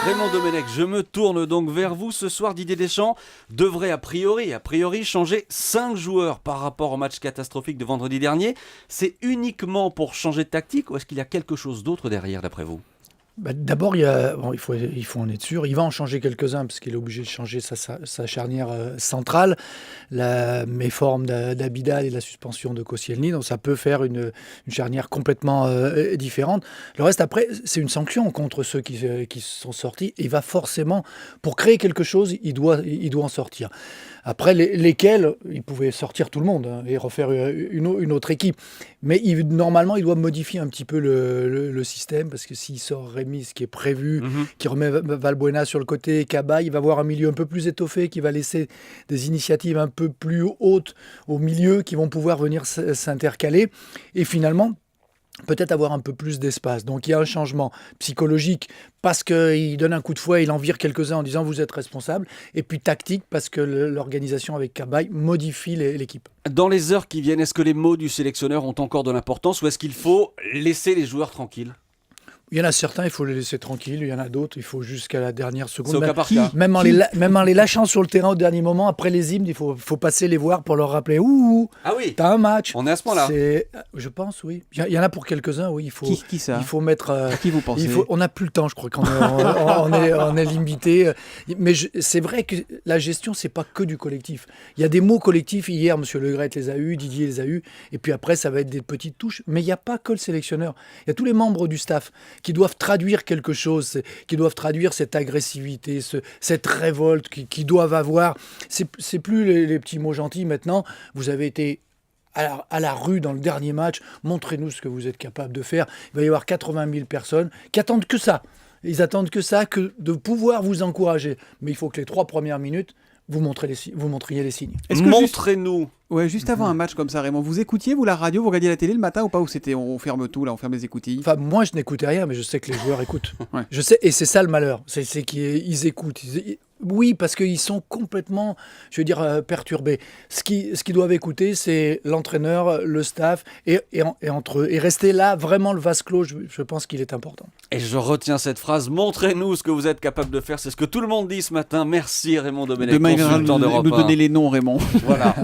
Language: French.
Raymond Domenech, je me tourne donc vers vous. Ce soir, Didier Deschamps devrait a priori changer 5 joueurs par rapport au match catastrophique de vendredi dernier. C'est uniquement pour changer de tactique ou est-ce qu'il y a quelque chose d'autre derrière d'après vous ? D'abord, il faut en être sûr. Il va en changer quelques-uns parce qu'il est obligé de changer sa charnière centrale. La méforme d'Abidal et la suspension de Koscielny, donc ça peut faire une charnière complètement différente. Le reste, après, c'est une sanction contre ceux qui sont sortis. Il va forcément, pour créer quelque chose, il doit en sortir. Après, lesquels, il pouvait sortir tout le monde et refaire une autre équipe. Mais normalement, il doit modifier un petit peu le système parce que s'il sort Rémi, ce qui est prévu, qui remet Valbuena sur le côté, Cabaye, il va avoir un milieu un peu plus étoffé, qui va laisser des initiatives un peu plus hautes au milieu qui vont pouvoir venir s'intercaler. Et finalement, peut-être avoir un peu plus d'espace. Donc il y a un changement psychologique parce qu'il donne un coup de fouet, il en vire quelques-uns en disant vous êtes responsable, et puis tactique parce que l'organisation avec Cabaye modifie l'équipe. Dans les heures qui viennent, est-ce que les mots du sélectionneur ont encore de l'importance ou est-ce qu'il faut laisser les joueurs tranquilles ? Il y en a certains, il faut les laisser tranquilles. Il y en a d'autres, il faut jusqu'à la dernière seconde. C'est au cas par cas. Même en les lâchant sur le terrain au dernier moment, après les hymnes, il faut passer les voir pour leur rappeler ah oui, t'as un match. On est à ce point-là. Je pense, oui. Il y en a pour quelques-uns, oui. Qui ça ? Il faut mettre. Qui vous pensez ? On n'a plus le temps, je crois, quand on est limité. Mais c'est vrai que la gestion, c'est pas que du collectif. Il y a des mots collectifs. Hier, M. Le Gret les a eus, Didier les a eus. Et puis après, ça va être des petites touches. Mais il n'y a pas que le sélectionneur. Il y a tous les membres du staff qui doivent traduire quelque chose, qui doivent traduire cette agressivité, cette révolte qu'ils doivent avoir. C'est plus les petits mots gentils maintenant. Vous avez été à la rue dans le dernier match, montrez-nous ce que vous êtes capable de faire. Il va y avoir 80 000 personnes qui attendent que ça. Ils attendent que ça, que de pouvoir vous encourager. Mais il faut que les 3 premières minutes, vous montriez les signes. Montrez-nous. Juste avant un match comme ça, Raymond, vous écoutiez, vous, la radio, vous regardiez la télé le matin ou pas ? Ou c'était on ferme tout, là, on ferme les écoutilles ? Enfin, moi, je n'écoutais rien, mais je sais que les joueurs écoutent. Ouais. Je sais, et c'est ça le malheur. C'est qu'ils écoutent. Oui, parce qu'ils sont complètement, perturbés. Ce qu'ils doivent écouter, c'est l'entraîneur, le staff, et entre eux. Et rester là, vraiment le vase clos, je pense qu'il est important. Et je retiens cette phrase, montrez-nous ce que vous êtes capable de faire. C'est ce que tout le monde dit ce matin. Merci Raymond Domenech, Demain, il viendra consultant d'Europe nous 1. donner les noms, Raymond. Voilà.